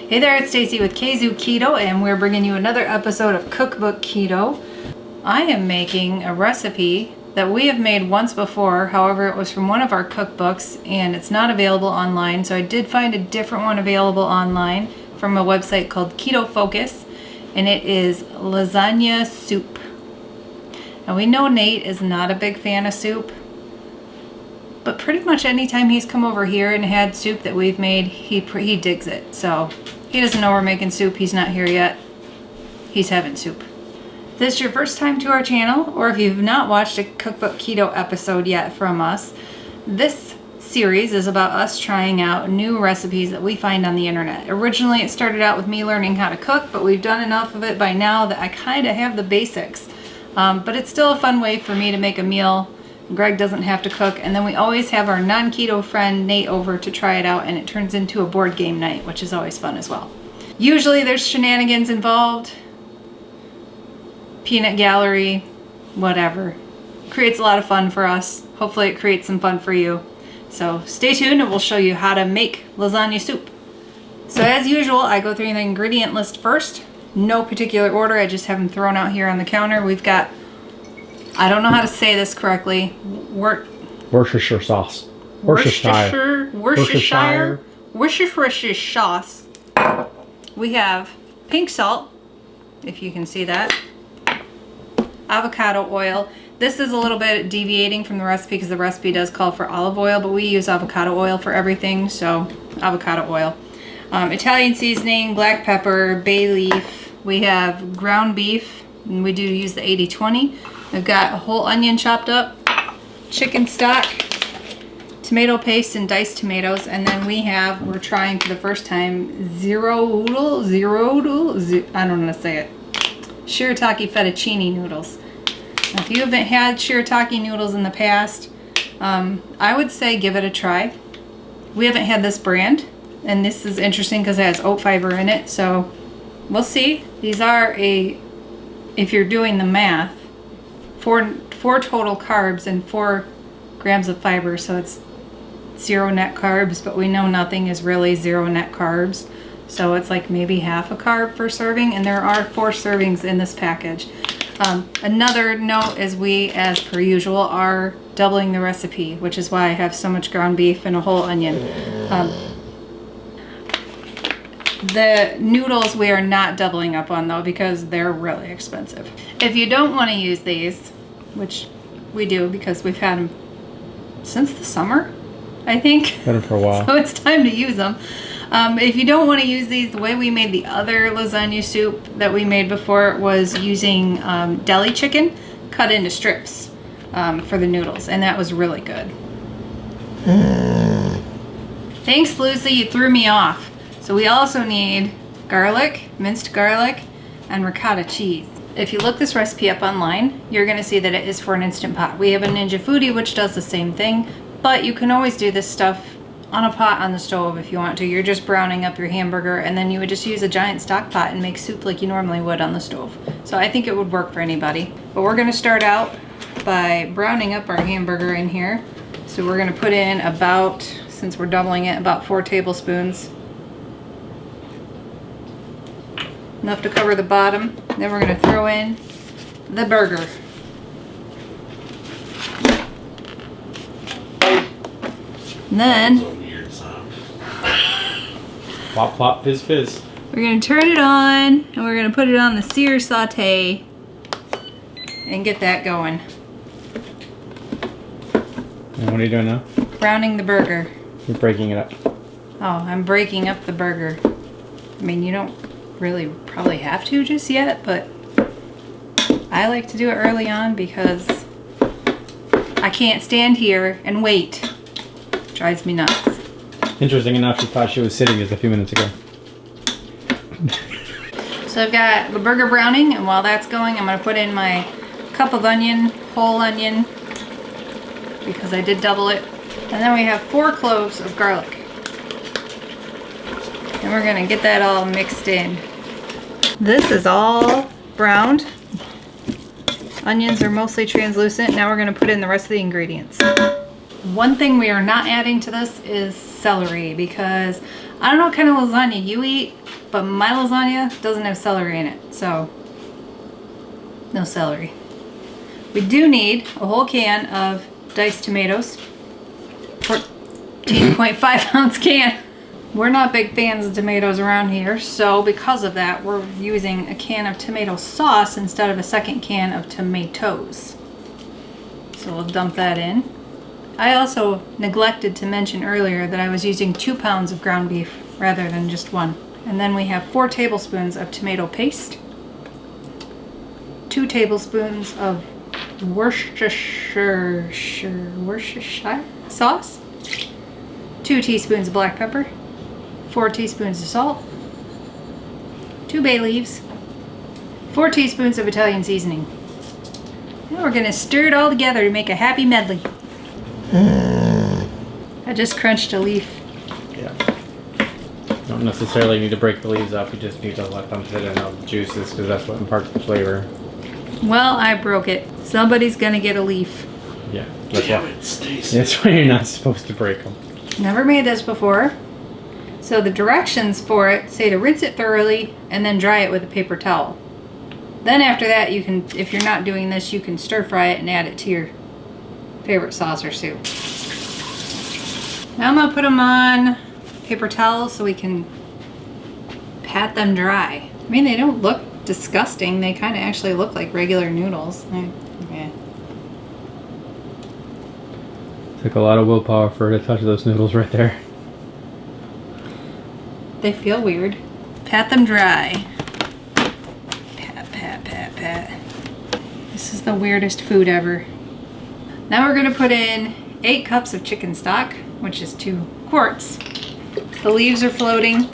Hey there, it's Stacy with Kzoo Keto, and we're bringing you another episode of Cookbook Keto. I am making a recipe that we have made once before. However, it was from one of our cookbooks and it's not available online. So I did find a different one available online from a website called Keto Focus, and it is lasagna soup. Now we know Nate is not a big fan of soup, but pretty much anytime he's come over here and had soup that we've made, he digs it. So he doesn't know we're making soup. He's not here yet. He's having soup. If this is your first time to our channel, or if you've not watched a Cookbook Keto episode yet from us, this series is about us trying out new recipes that we find on the internet. Originally it started out with me learning how to cook, but we've done enough of it by now that I kind of have the basics. But it's still a fun way for me to make a meal. Greg doesn't have to cook, and then we always have our non-keto friend Nate over to try it out, and it turns into a board game night, which is always fun as well. Usually there's shenanigans involved, peanut gallery, whatever. Creates a lot of fun for us. Hopefully it creates some fun for you. So stay tuned and we'll show you how to make lasagna soup. So as usual, I go through the ingredient list first. No particular order, I just have them thrown out here on the counter. We've got, I don't know how to say this correctly, Worcestershire sauce. Worcestershire sauce. We have pink salt, if you can see that. Avocado oil. This is a little bit deviating from the recipe because the recipe does call for olive oil, but we use avocado oil for everything, so avocado oil. Italian seasoning, black pepper, bay leaf. We have ground beef, and we do use the 80-20. We've got a whole onion chopped up, chicken stock, tomato paste and diced tomatoes, and then we're trying for the first time I don't know how to say it, shirataki fettuccine noodles. Now, if you haven't had shirataki noodles in the past, I would say give it a try. We haven't had this brand, and this is interesting because it has oat fiber in it, so we'll see. These are if you're doing the math, four total carbs and 4 grams of fiber, so it's 0 net carbs, but we know nothing is really 0 net carbs, so it's like maybe half a carb per serving, and there are 4 servings in this package. Another note is we, as per usual, are doubling the recipe, which is why I have so much ground beef and a whole onion. The noodles we are not doubling up on though, because they're really expensive. If you don't want to use these, which we do because we've had them since the summer, I think. Had them for a while. So it's time to use them. If you don't want to use these, the way we made the other lasagna soup that we made before was using deli chicken cut into strips for the noodles, and that was really good. Thanks, Lucy, you threw me off. So we also need garlic, minced garlic, and ricotta cheese. If you look this recipe up online, you're going to see that it is for an Instant Pot. We have a Ninja Foodi which does the same thing, but you can always do this stuff on a pot on the stove if you want to. You're just browning up your hamburger, and then you would just use a giant stock pot and make soup like you normally would on the stove. So I think it would work for anybody. But we're going to start out by browning up our hamburger in here. So we're going to put in about, since we're doubling it, about 4 tablespoons. Enough to cover the bottom. Then we're going to throw in the burger. And then Plop, plop, fizz, fizz. we're going to turn it on, and we're going to put it on the sear saute and get that going. And what are you doing now? Browning the burger. You're breaking it up. Oh, I'm breaking up the burger. I mean, you don't really probably have to just yet, but I like to do it early on because I can't stand here and wait. It drives me nuts. Interesting enough, she thought she was sitting just a few minutes ago. So I've got the burger browning, and while that's going, I'm going to put in my cup of onion, whole onion, because I did double it. And then we have 4 cloves of garlic. And we're going to get that all mixed in. This is all browned. Onions are mostly translucent. Now we're going to put in the rest of the ingredients. One thing we are not adding to this is celery, because I don't know what kind of lasagna you eat, but my lasagna doesn't have celery in it, so no celery. We do need a whole can of diced tomatoes. 14.5 ounce can. We're not big fans of tomatoes around here, so because of that, we're using a can of tomato sauce instead of a second can of tomatoes. So we'll dump that in. I also neglected to mention earlier that I was using 2 pounds of ground beef rather than just 1. And then we have 4 tablespoons of tomato paste, 2 tablespoons of Worcestershire sauce, 2 teaspoons of black pepper, 4 teaspoons of salt, 2 bay leaves, 4 teaspoons of Italian seasoning. Now we're gonna stir it all together to make a happy medley. I just crunched a leaf. Yeah. Don't necessarily need to break the leaves up. You just need to let them sit in all the juices because that's what imparts the flavor. Well, I broke it. Somebody's gonna get a leaf. Yeah. Damn it, Stacy. That's why you're not supposed to break them. Never made this before. So the directions for it say to rinse it thoroughly and then dry it with a paper towel. Then after that, you can, if you're not doing this, you can stir fry it and add it to your favorite sauce or soup. Now I'm gonna put them on paper towels so we can pat them dry. I mean, they don't look disgusting. They kind of actually look like regular noodles. Yeah. Took a lot of willpower for her to touch those noodles right there. They feel weird. Pat them dry. Pat, pat, pat, pat. This is the weirdest food ever. Now we're gonna put in 8 cups of chicken stock, which is 2 quarts. The leaves are floating.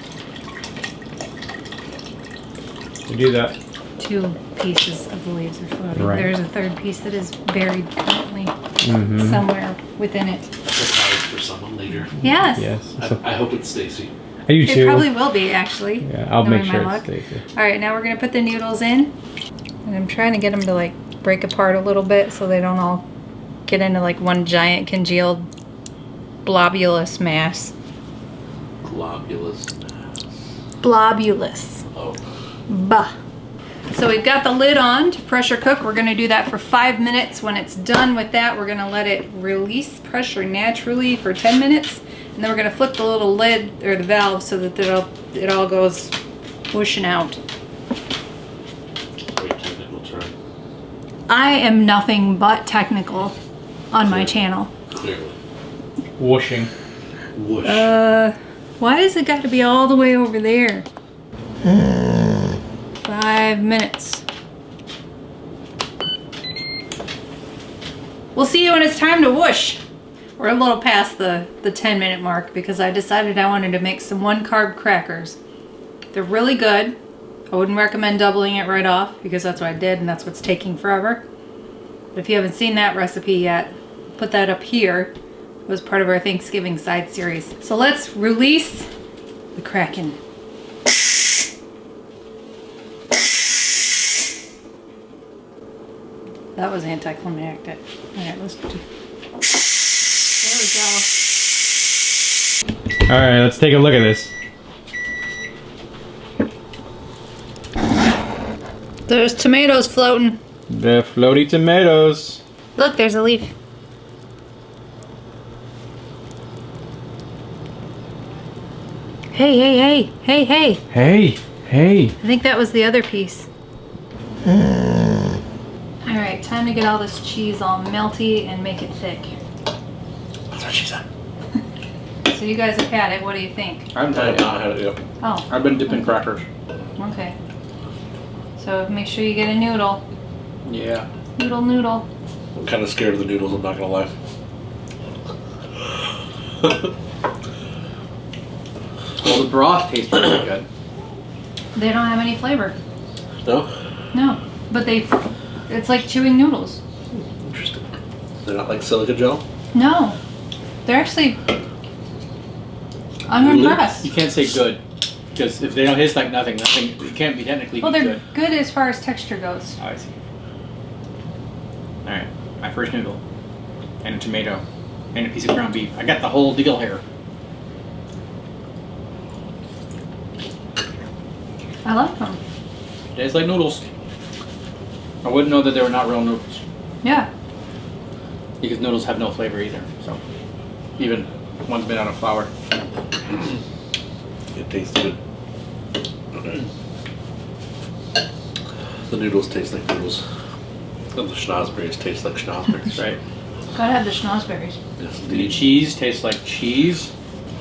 You do that. 2 pieces of the leaves are floating. Right. There's a 3rd piece that is buried currently Mm-hmm. somewhere within it. Surprise for someone later. Yes. Yes. So, I hope it's Stacy. are you It too? probably will be, actually. Yeah, I'll make knowing sure my it's luck. Stacy. All right, now we're gonna put the noodles in, and I'm trying to get them to like break apart a little bit so they don't all get into like one giant congealed blobulous mass. Globulous. Blobulous. Oh. Bah. So we've got the lid on to pressure cook. We're gonna do that for 5 minutes. When it's done with that, we're gonna let it release pressure naturally for 10 minutes. And then we're gonna flip the little lid or the valve so that it all goes whooshing out. Very technical term. I am nothing but technical on my channel. Clearly. Whooshing. Whoosh. Why does it got to be all the way over there? 5 minutes. We'll see you when it's time to whoosh. We're a little past the 10-minute mark because I decided I wanted to make some 1-carb crackers. They're really good. I wouldn't recommend doubling it right off because that's what I did and that's what's taking forever. But if you haven't seen that recipe yet, put that up here. It was part of our Thanksgiving side series. So let's release the Kraken. That was anticlimactic. All right, let's do. There we go. All right, let's take a look at this. There's tomatoes floating. The floaty tomatoes. Look, there's a leaf. Hey, hey, hey, hey, hey. Hey, hey. I think that was the other piece. All right, time to get all this cheese all melty and make it thick. That's what she said. So you guys have had it. What do you think? I haven't I had have it. not had it yet. Oh, I've been dipping crackers. okay. So make sure you get a noodle. Yeah. Noodle, noodle. I'm kind of scared of the noodles, I'm not gonna lie. Well, the broth tastes really good. They don't have any flavor. No? No, but it's like chewing noodles. Interesting. They're not like silica gel? No, they're actually. I'm Really? impressed. You can't say good, because if they don't taste like nothing, it can't be technically Well, be they're good. good as far as texture goes. Oh, I see. All right, my first noodle, and a tomato, and a piece of ground beef. I got the whole deal here. I like them. Tastes like noodles. I wouldn't know that they were not real noodles. Yeah. Because noodles have no flavor either. So, even one's made out of flour. It tastes good. The noodles taste like noodles. And the schnozberries taste like schnozberries. Right. Gotta have the schnozberries. Yes, The indeed. cheese tastes like cheese.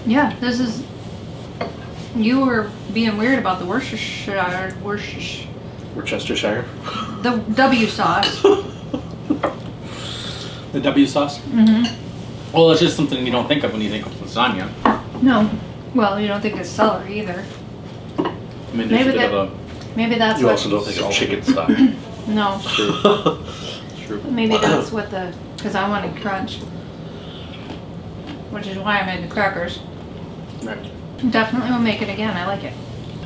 Yeah, this is. You were being weird about the Worcestershire. the W sauce. The W sauce. Mm-hmm. Well, it's just something you don't think of when you think of lasagna. No. Well, you don't think it's celery either. I mean, there's Maybe a bit that- of Maybe that's You what. also don't think of chicken stock. No. a true. Maybe that's what the. Because I wanted crunch. Which is why I made the crackers. Right. Definitely will make it again. I like it.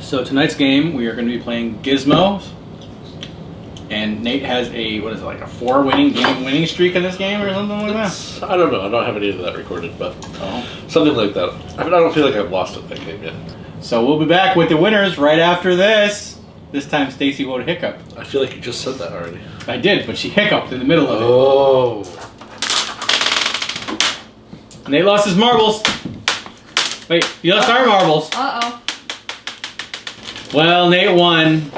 So tonight's game, we are going to be playing Gizmos. And Nate has a, what is it, like a 4 winning streak in this game or something like that? I don't know. I don't have any of that recorded, but Oh. something like that. I mean, I don't feel like I've lost at that game yet. So we'll be back with the winners right after this. This time Stacy won't hiccup. I feel like you just said that already. I did, but she hiccuped in the middle of Oh. it. Nate lost his marbles. Wait, you lost our marbles. Uh-oh. Well, Nate won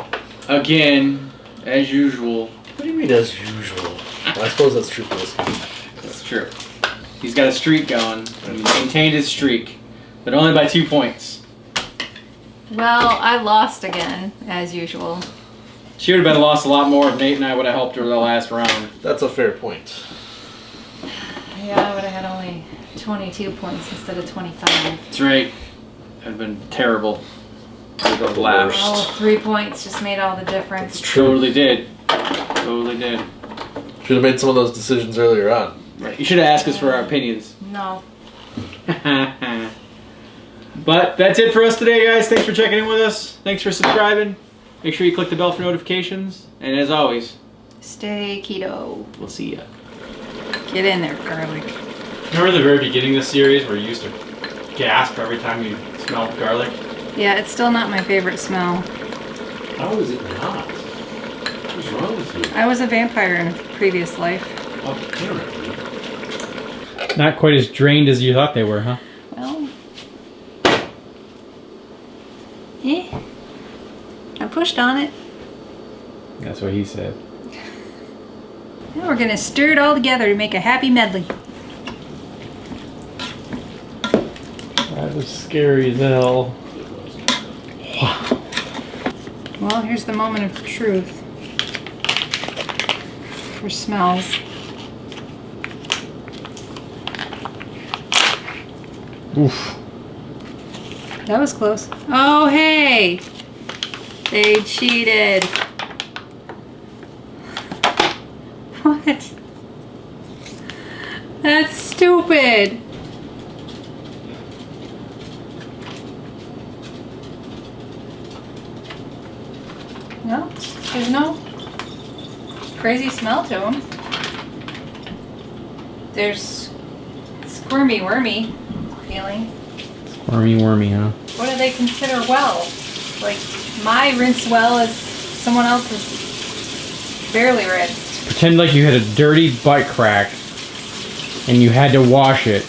again, as usual. What do you mean as usual? Well, I suppose that's true for this game. That's true. He's got a streak going, and he maintained his streak, but only by 2 points. Well, I lost again, as usual. She would have been lost a lot more if Nate and I would have helped her the last round. That's a fair point. Yeah, I would have had only 22 points instead of 25. That's right. That'd have been terrible. Would have laughed. Oh, 3 points just made all the difference. Totally did. Totally did. Should have made some of those decisions earlier on. Right. You should have asked us for our opinions. No. But that's it for us today, guys. Thanks for checking in with us. Thanks for subscribing. Make sure you click the bell for notifications. And as always, Stay keto. we'll see ya. Get in there, garlic. Remember the very beginning of the series where you used to gasp every time you smelled garlic? Yeah, it's still not my favorite smell. How is it not? What's wrong with you? I was a vampire in a previous life. Oh, damn it. Not quite as drained as you thought they were, huh? Well. I pushed on it. That's what he said. Now we're gonna stir it all together to make a happy medley. That was scary as hell. Well, here's the moment of truth. For smells. Oof. That was close. Oh, hey! They cheated. What? That's stupid. No, there's no crazy smell to them. There's squirmy, wormy feeling. Wormy, huh? What do they consider well? Like, my rinse well is someone else's barely rinsed. Pretend like you had a dirty butt crack and you had to wash it.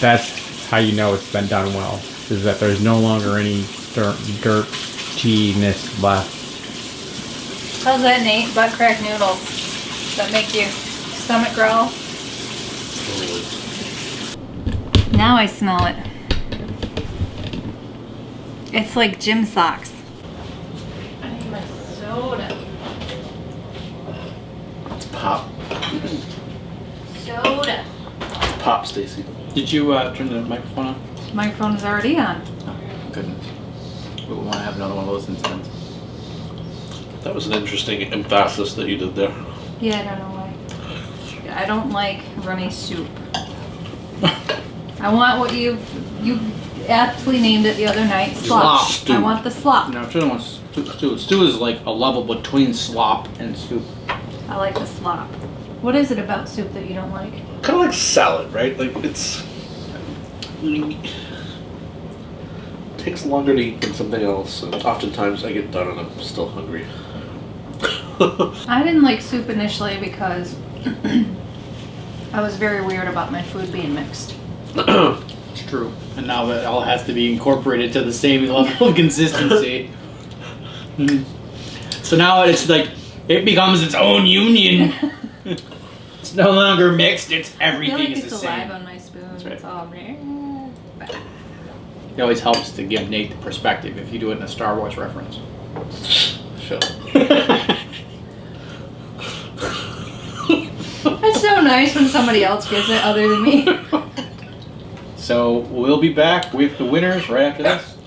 That's how you know it's been done well. Is that there's no longer any dirtiness left. How's that, Nate? Butt crack noodles. Does that make you stomach growl? Now I smell it. It's like gym socks. I need my soda. It's pop. Soda. It's pop, Stacy. Did you turn the microphone on? Microphone is already on. Oh, goodness. We want to have another one of those incidents. That was an interesting emphasis that you did there. Yeah, I don't know why. I don't like runny soup. I want what you aptly named it the other night, slop. Stew. I want the slop. No, she doesn't want stew. Stew is like a level between slop and soup. I like the slop. What is it about soup that you don't like? Kind of like salad, right? Like, it's... takes longer to eat than something else. And oftentimes I get done and I'm still hungry. I didn't like soup initially because I was very weird about my food being mixed. It's true. And now that all has to be incorporated to the same level of consistency. So now it's like, it becomes its own union. It's no longer mixed, it's I feel everything like is it's the alive same. on my spoon. That's right. It's all It always helps to give Nate the perspective if you do it in a Star Wars reference. Shut up. It's so nice when somebody else gets it other than me. So we'll be back with the winners right after this.